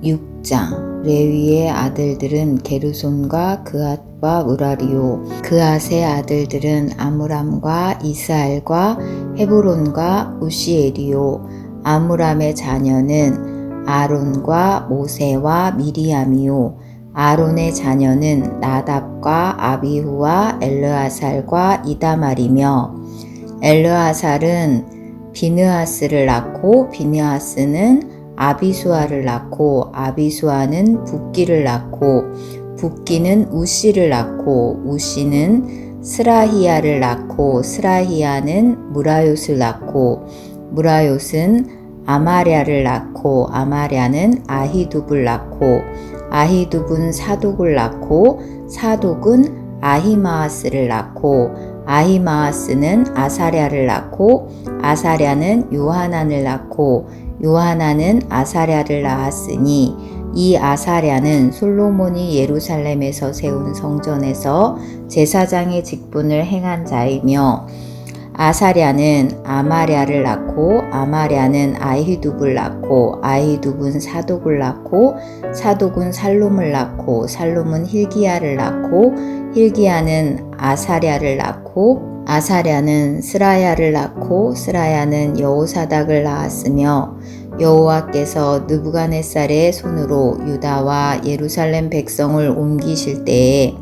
6장 레위의 아들들은 게르손과 그앗과 므라리요. 그앗의 아들들은 아므람과 이스할과 헤브론과 우시엘이요. 아므람의 자녀는 아론과 모세와 미리암이요. 아론의 자녀는 나답과 아비후와 엘르아살과 이다말이며 엘르아살은 비느하스를 낳고 비느하스는 아비수아를 낳고 아비수아는 붓기를 낳고 붓기는 우시를 낳고 우시는 스라히야를 낳고 스라히야는 무라요스를 낳고 무라요스는 아마랴를 낳고 아마랴는 아히둡을 낳고 아히둡은 사독을 낳고 사독은 아히마아스를 낳고 아히마아스는 아사랴를 낳고 아사랴는 요하난을 낳고 요하난은 아사랴를 낳았으니 이 아사랴는 솔로몬이 예루살렘에서 세운 성전에서 제사장의 직분을 행한 자이며 아사랴는 아마랴를 낳고 아마랴는 아히둡을 낳고 아히둡은 사독을 낳고 사독은 살롬을 낳고 살롬은 hil기야를 낳고 hil기야는 아사랴를 낳고 아사랴는 스라야를 낳고 스라야는 여호사닥을 낳았으며 여호와께서 느부갓네살의 손으로 유다와 예루살렘 백성을 옮기실 때에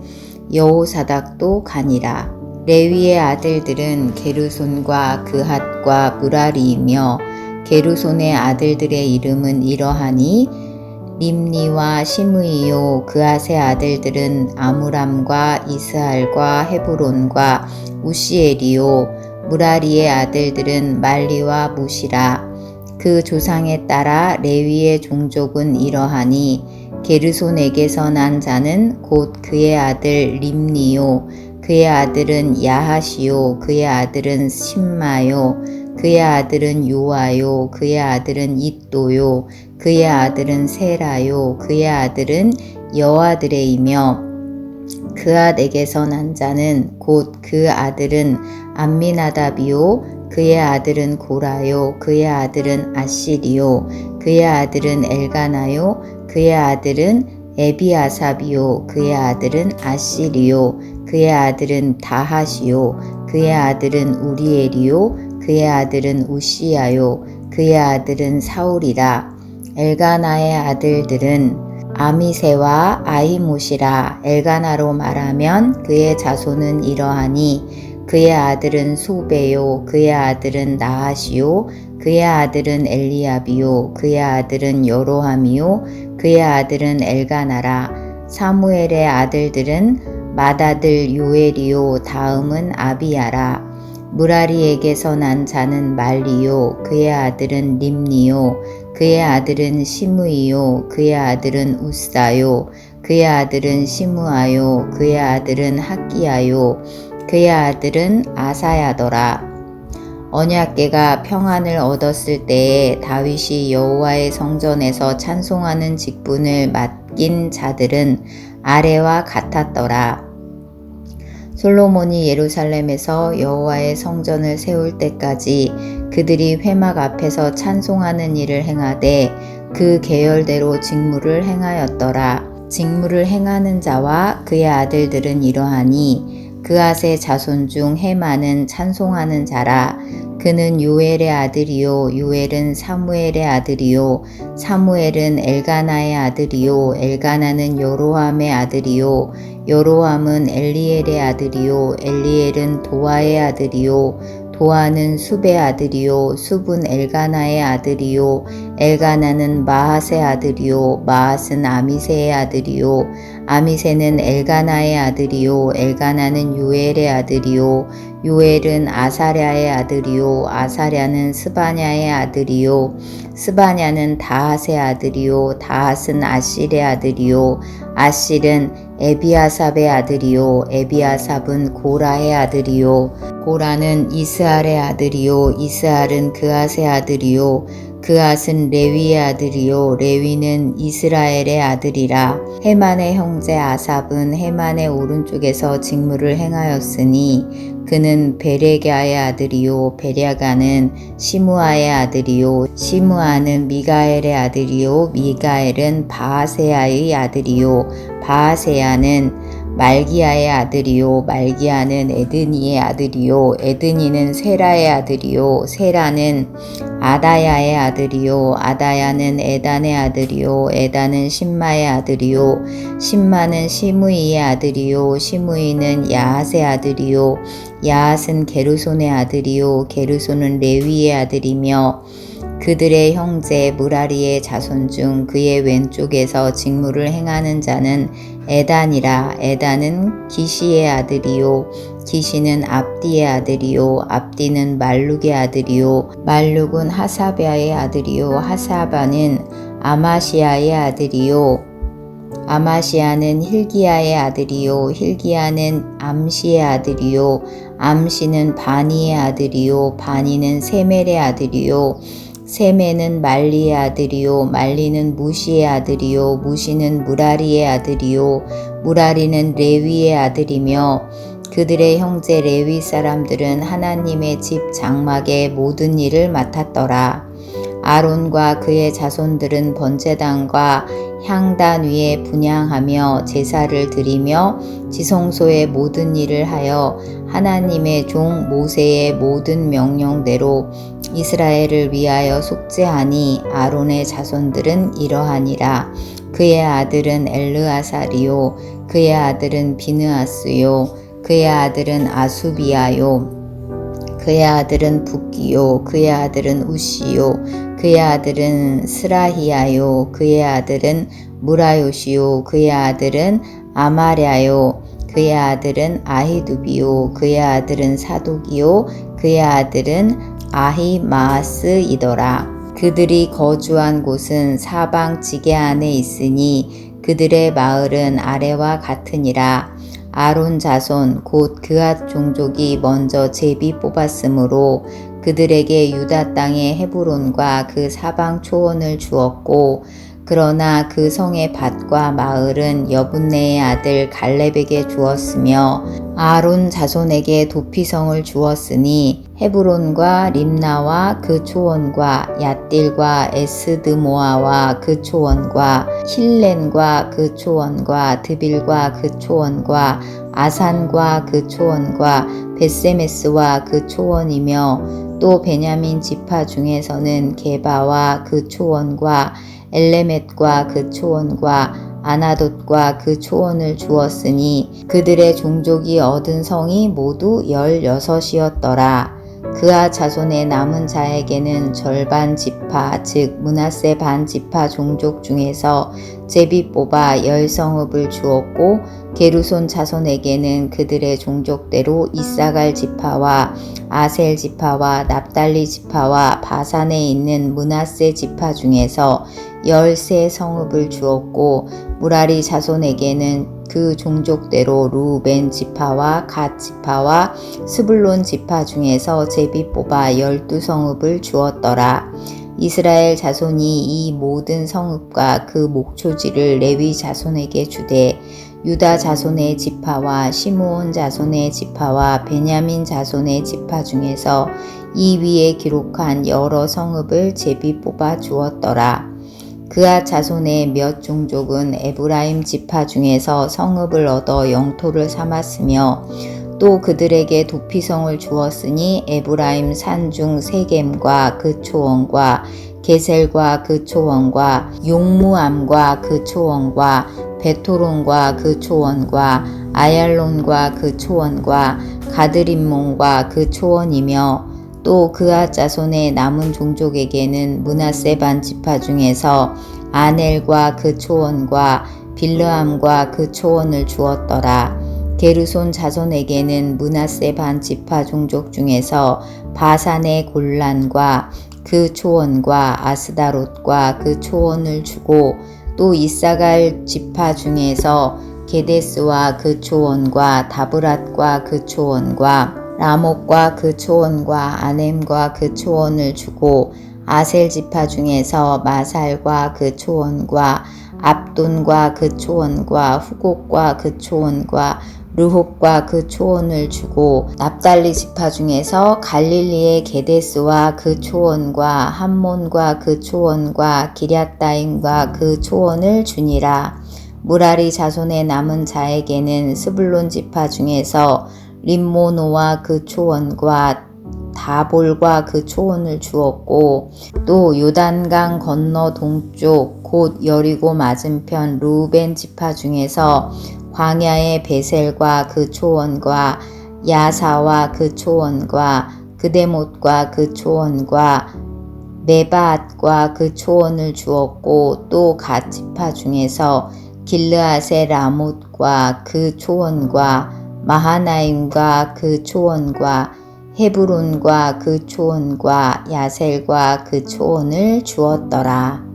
여호사닥도 가니라. 레위의 아들들은 게르손과 그핫과 므라리이며 게르손의 아들들의 이름은 이러하니 림니와 시므이요. 그핫의 아들들은 아므람과 이스할과 헤브론과 우시엘이요. 므라리의 아들들은 말리와 무시라. 그 조상에 따라 레위의 종족은 이러하니 게르손에게서 난 자는 곧 그의 아들 림니요. 그의 아들은 야하시요. 그의 아들은 심마요. 그의 아들은 요아요. 그의 아들은 잇도요. 그의 아들은 세라요. 그의 아들은 여아드레이며 그앗에게서 난 자는 곧 그 아들은 암미나답이요. 그의 아들은 고라요. 그의 아들은 아실이요. 그의 아들은 엘가나요. 그의 아들은 에비아삽이요. 그의 아들은 아실이요. 그의 아들은 다하시요. 그의 아들은 우리엘이요. 그의 아들은 우시야요. 그의 아들은 사울이라. 엘가나의 아들들은 아미세와 아히못이라. 엘가나로 말하면 그의 자손은 이러하니 그의 아들은 소베요. 그의 아들은 나하시요. 그의 아들은 엘리압이요. 그의 아들은 여로함이요. 그의 아들은 엘가나라. 사무엘의 아들들은 맏아들 요엘이요. 다음은 아비야라. 므라리에게서 난 자는 말리요. 그의 아들은 림니요. 그의 아들은 시므이요. 그의 아들은 우사요. 그의 아들은 시므아요. 그의 아들은 학기야요. 그의 아들은 아사야더라. 언약궤가 평안을 얻었을 때에 다윗이 여호와의 성전에서 찬송하는 직분을 맡긴 자들은 아래와 같았더라. 솔로몬이 예루살렘에서 여호와의 성전을 세울 때까지 그들이 회막 앞에서 찬송하는 일을 행하되 그 계열대로 직무를 행하였더라. 직무를 행하는 자와 그의 아들들은 이러하니 그앗의 자손 중 헤만은 찬송하는 자라. 그는 요엘의 아들이요. 요엘은 사무엘의 아들이요. 사무엘은 엘가나의 아들이요. 엘가나는 여로함의 아들이요. 여로함은 엘리엘의 아들이요. 엘리엘은 도아의 아들이요. 도아는 숲의 아들이요. 숲은 엘가나의 아들이요. 엘가나는 마핫의 아들이요. 마핫은 아미세의 아들이요. 아미세는 엘가나의 아들이요. 엘가나는 요엘의 아들이요. 요엘은 아사랴의 아들이요. 아사랴는 스바냐의 아들이요. 스바냐는 다핫의 아들이요. 다핫은 아실의 아들이요. 아실은 에비아삽의 아들이요. 에비아삽은 고라의 아들이요. 고라는 이스할의 아들이요. 이스할은 그앗의 아들이요. 그앗은 레위의 아들이요 레위는 이스라엘의 아들이라. 헤만의 형제 아삽은 헤만의 오른쪽에서 직무를 행하였으니 그는 베레갸의 아들이요 베랴가는 시므아의 아들이요 시므아는 미가엘의 아들이요 미가엘은 바아세야의 아들이요 바아세야는 말기야의 아들이요 말기야는 에드니의 아들이요 에드니는 세라의 아들이요 세라는 아다야의 아들이요 아다야는 에단의 아들이요 에단은 심마의 아들이요 심마는 시므이의 아들이요 시므이는 야앗의 아들이요 야앗은 게르손의 아들이요 게르손은 레위의 아들이며 그들의 형제 무라리의 자손 중 그의 왼쪽에서 직무를 행하는 자는 에단이라. 에단은 기시의 아들이요 기시는 압디의 아들이요 압디는 말룩의 아들이요 말룩은 하사바의 아들이요 하사바는 아마시아의 아들이요 아마시아는 힐기야의 아들이요 힐기야는 암시의 아들이요 암시는 바니의 아들이요 바니는 세멜의 아들이요 세메는 말리의 아들이요 말리는 무시의 아들이요 무시는 무라리의 아들이요 무라리는 레위의 아들이며 그들의 형제 레위 사람들은 하나님의 집 장막의 모든 일을 맡았더라. 아론과 그의 자손들은 번제단과 향단 위에 분향하며 제사를 드리며 지성소의 모든 일을 하여 하나님의 종 모세의 모든 명령대로 이스라엘을 위하여 속죄하니 아론의 자손들은 이러하니라. 그의 아들은 엘르아살이요 그의 아들은 비느하스요 그의 아들은 아수비아요 그의 아들은 붓기요 그의 아들은 우시요 그의 아들은 스라히야요 그의 아들은 무라요시요 그의 아들은 아마랴요 그의 아들은 아히두비요 그의 아들은 사독이요 그의 아들은 아히마아스이더라. 그들이 거주한 곳은 사방 지게 안에 있으니 그들의 마을은 아래와 같으니라. 아론 자손 곧 그앗 종족이 먼저 제비 뽑았으므로 그들에게 유다 땅의 헤브론과 그 사방 초원을 주었고 그러나 그 성의 밭과 마을은 여분네의 아들 갈렙에게 주었으며 아론 자손에게 도피성을 주었으니 헤브론과 림나와 그 초원과 얏딜과 에스드모아와 그 초원과 힐렌과 그 초원과 드빌과 그 초원과 아산과 그 초원과 벳세메스와 그 초원이며 또 베냐민 지파 중에서는 게바와 그 초원과 엘레멧과 그 초원과 아나돗과 그 초원을 주었으니 그들의 종족이 얻은 성이 모두 16이었더라. 그아 자손의 남은 자에게는 절반 지파 즉 므낫세 반 지파 종족 중에서 제비 뽑아 10성읍을 주었고 게르손 자손에게는 그들의 종족대로 이사갈 지파와 아셀 지파와 납달리 지파와 바산에 있는 므낫세 지파 중에서 13성읍을 주었고 무라리 자손에게는 그 종족대로 루벤 지파와 갓 지파와 스불론 지파 중에서 제비 뽑아 12성읍을 주었더라. 이스라엘 자손이 이 모든 성읍과 그 목초지를 레위 자손에게 주되 유다 자손의 지파와 시므온 자손의 지파와 베냐민 자손의 지파 중에서 이 위에 기록한 여러 성읍을 제비 뽑아 주었더라. 그앗 자손의 몇 종족은 에브라임 지파 중에서 성읍을 얻어 영토를 삼았으며 또 그들에게 도피성을 주었으니 에브라임 산중 세겜과 그 초원과 게셀과 그 초원과 용무암과 그 초원과 베토론과 그 초원과 아얄론과 그 초원과 가드림몬과 그 초원이며 또 그앗 자손의 남은 종족에게는 므낫세 반 지파 중에서 아넬과 그 초원과 빌르암과 그 초원을 주었더라. 게르손 자손에게는 므낫세 반 지파 종족 중에서 바산의 골란과 그 초원과 아스다롯과 그 초원을 주고 또 이사갈 지파 중에서 게데스와 그 초원과 다브랏과 그 초원과 라못과 그 초원과 아넴과 그 초원을 주고 아셀 지파 중에서 마살과 그 초원과 압돈과 그 초원과 후곡과 그 초원과 르홉과 그 초원을 주고 납달리 지파 중에서 갈릴리의 게데스와 그 초원과 함몬과 그 초원과 기럇다임과 그 초원을 주니라. 무라리 자손의 남은 자에게는 스불론 지파 중에서 림모노와 그 초원과 다볼과 그 초원을 주었고 또 요단강 건너 동쪽 곧 여리고 맞은편 루벤 지파 중에서 광야의 베셀과 그 초원과 야사와 그 초원과 그데못과 그 초원과 메바앗과 그 초원을 주었고 또 갓 지파 중에서 길르앗의 라못과 그 초원과 마하나임과 그 초원과 헤브론과 그 초원과 야셀과 그 초원을 주었더라.